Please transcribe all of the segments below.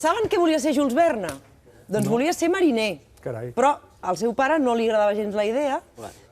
Saben què volia ser Jules Verne? Doncs volia ser mariner. Carai. Però al seu pare no li agradava gens la idea,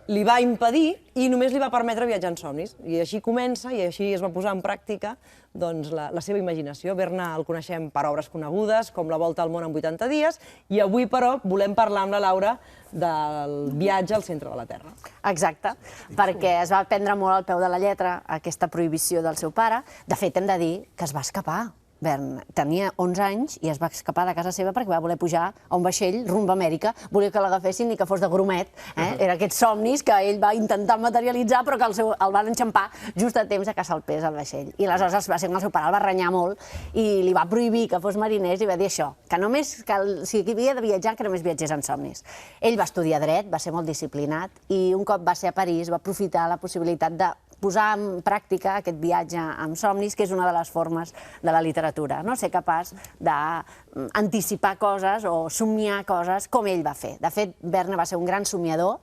li va impedir i només li va permetre viatjar en somnis. I així comença, i així es va posar en pràctica la seva imaginació. Verne el coneixem per obres conegudes, com La volta al món en 80 dies, i avui, però, volem parlar amb la Laura del viatge al centre de la Terra. Exacte, perquè es va prendre molt al peu de la lletra aquesta prohibició del seu pare. De fet, hem de dir que es va escapar. Verne tenia 11 anys i es va escapar de casa seva perquè va voler pujar a un vaixell rumb a Amèrica. Volia que l'agafessin i que fos de grumet. Era aquests somnis que ell va intentar materialitzar però que el van enxampar just a temps que salpés al vaixell. I aleshores va ser el seu pare el va renyar molt i li va prohibir que fos mariners i va dir això, que només, si havia de viatjar, que només viatgés en somnis. Ell va estudiar dret, va ser molt disciplinat i un cop va ser a París va aprofitar la possibilitat de posar en pràctica aquest viatge amb somnis, que és una de les formes de la literatura, no? Ser capaç d'anticipar coses o somiar coses com ell va fer. De fet, Verne va ser un gran somiador,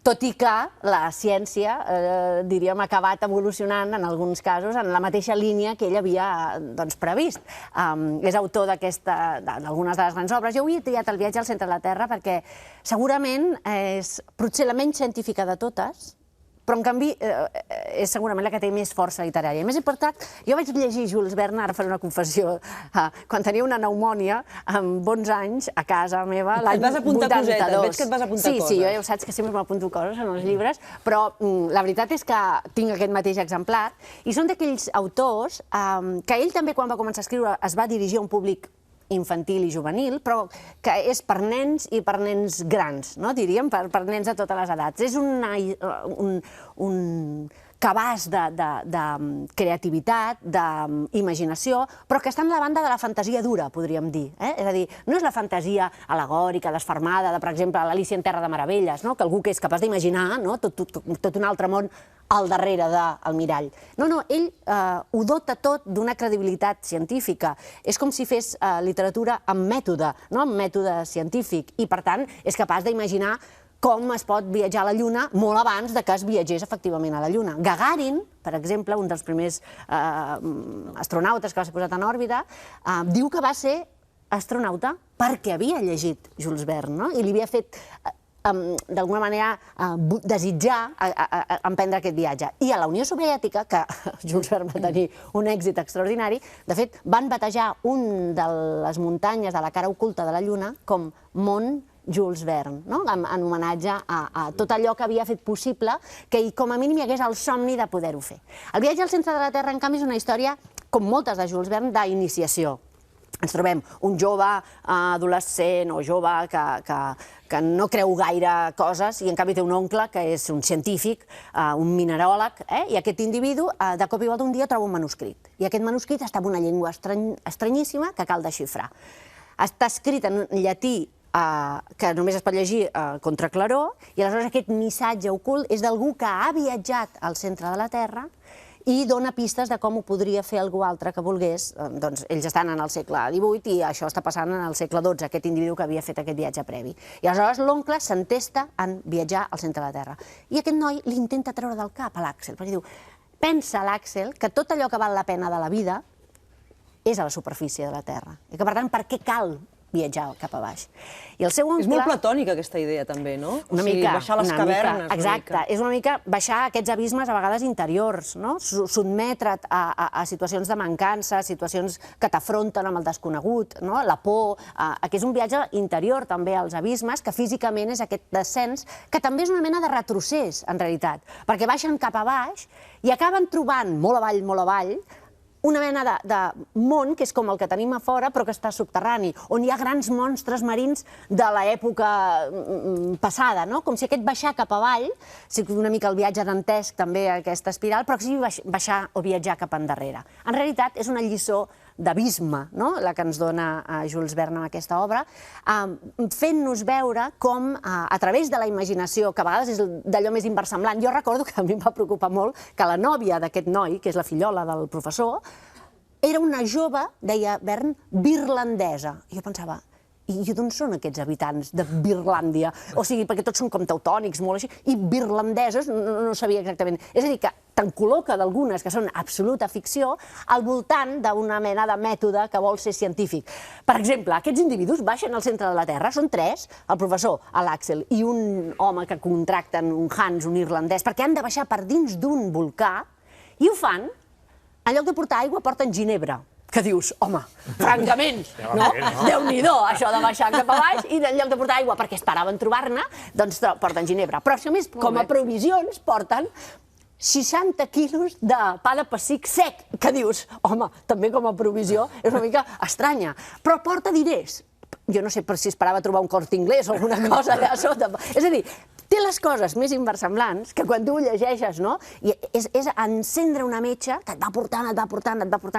tot i que la ciència, diríem, ha acabat evolucionant en alguns casos en la mateixa línia que ell havia previst. És autor d'algunes de les grans obres. Jo avui he triat El viatge al centre de la Terra perquè segurament és potser la menys científica de totes, però, en canvi, és segurament la que té més força literària. I més important, jo vaig llegir Jules Verne, ara faré una confessió, quan tenia una pneumònia, amb 11 anys, a casa meva, l'any 82. Et vas apuntar cosetes, veig que et vas apuntar coses. Sí, jo ja ho saps, que sempre m'apunto coses en els llibres, però la veritat és que tinc aquest mateix exemplar, i són d'aquells autors que ell també, quan va començar a escriure, es va dirigir a un públic infantil i juvenil, però que és per nens i per nens grans, diríem, per nens de totes les edats. És un cabàs de creativitat, d'imaginació, però que està en la banda de la fantasia dura, podríem dir. És a dir, no és la fantasia alegòrica, desfermada, de, per exemple, l'Alícia en Terra de Meravelles, que algú que és capaç d'imaginar tot un altre món al darrere del mirall. No, ell ho dota tot d'una credibilitat científica. És com si fes literatura amb mètode científic, i per tant és capaç d'imaginar com es pot viatjar a la Lluna molt abans que es viatgés efectivament a la Lluna. Gagarin, per exemple, un dels primers astronautes que va ser posat en òrbita, diu que va ser astronauta perquè havia llegit Jules Verne i li havia fet d'alguna manera desitjar emprendre aquest viatge. I a la Unió Soviètica, que Jules Verne va tenir un èxit extraordinari, de fet van batejar un de les muntanyes de la cara oculta de la Lluna com Mont Jules Verne, en homenatge a tot allò que havia fet possible que com a mínim hi hagués el somni de poder-ho fer. El viatge al centre de la Terra, en canvi, és una història, com moltes de Jules Verne, d'iniciació. Ens trobem un jove adolescent o jove que no creu gaire coses i en canvi té un oncle que és un científic, un mineròleg, i aquest individu de cop i volta un dia troba un manuscrit. I aquest manuscrit està en una llengua estranyíssima que cal desxifrar. Està escrit en llatí que només es pot llegir contra claror, i aleshores aquest missatge ocult és d'algú que ha viatjat al centre de la Terra i dona pistes de com ho podria fer algú altre que volgués. Doncs ells estan en el segle XVIII i això està passant en el segle XII, aquest individu que havia fet aquest viatge previ. I aleshores l'oncle s'entesta en viatjar al centre de la Terra. I aquest noi li intenta treure del cap a l'Àxel, perquè diu, pensa l'Àxel que tot allò que val la pena de la vida és a la superfície de la Terra. I que, per tant, per què cal viatjar cap a baix? I el seu oncle... És molt platònica, aquesta idea, també, no? Una mica. Baixar les cavernes. Exacte. És una mica baixar aquests abismes, a vegades interiors, sotmetre't a situacions de mancança, situacions que t'afronten amb el desconegut, la por, que és un viatge interior, també, als abismes, que físicament és aquest descens, que també és una mena de retrocés, en realitat, perquè baixen cap a baix i acaben trobant, molt avall, una mena de món que és com el que tenim a fora, però que està subterrani, on hi ha grans monstres marins de l'època passada, com si aquest baixar cap avall, sigui una mica el viatge dantesc també, aquesta espiral, però que sigui baixar o viatjar cap endarrere. En realitat és una lliçó d'abisme, la que ens dona Jules Verne en aquesta obra, fent-nos veure com, a través de la imaginació, que a vegades és d'allò més inversemblant. Jo recordo que a mi em va preocupar molt que la nòvia d'aquest noi, que és la fillola del professor, era una jove, deia Verne, birlandesa. I jo pensava, i d'on són aquests habitants de Birlàndia? O sigui, perquè tots són com teutònics, molt així, i birlandeses no sabia exactament. És a dir, que te'n col·loca d'algunes que són absoluta ficció al voltant d'una mena de mètode que vol ser científic. Per exemple, aquests individus baixen al centre de la Terra, són tres, el professor, l'Axel, i un home que contracten, un Hans, un irlandès, perquè han de baixar per dins d'un volcà, i ho fan, en lloc de portar aigua, porten ginebra. Que dius, home, francament, no? Déu-n'hi-do, això de baixar cap a baix, i en lloc de portar aigua perquè esperaven trobar-ne, doncs porten ginebra. Però, a més, com a provisions, porten 60 quilos de pa de pessic sec, que dius, home, també com a provisió és una mica estranya, però porta diners. Jo no sé si esperava trobar un Corte Inglés o alguna cosa allà sota. És a dir, té les coses més inversemblants que quan tu ho llegeixes, no? I és encendre una metxa que et va portant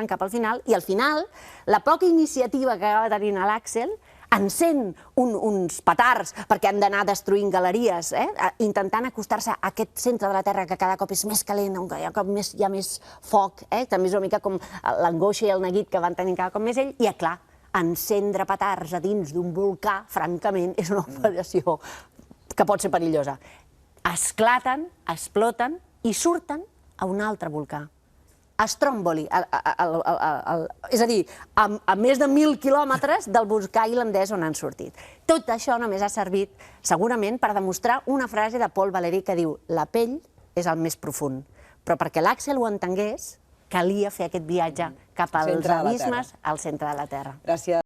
cap al final, i al final, la poca iniciativa que acaba tenint l'Axel encén uns petards perquè han d'anar destruint galeries, intentant acostar-se a aquest centre de la Terra que cada cop és més calent, on cada cop hi ha més foc, també és una mica com l'angoixa i el neguit que van tenint cada cop més ell, i clar, encendre petards a dins d'un volcà, francament, és una operació que pot ser perillosa. Esclaten, exploten i surten a un altre volcà, a Stromboli, és a dir, a més de 1.000 quilòmetres del volcà irlandès on han sortit. Tot això només ha servit, segurament, per demostrar una frase de Paul Valéry que diu «La pell és el més profund», però perquè l'Axel ho entengués, calia fer aquest viatge cap als abismes al centre de la Terra. Gràcies.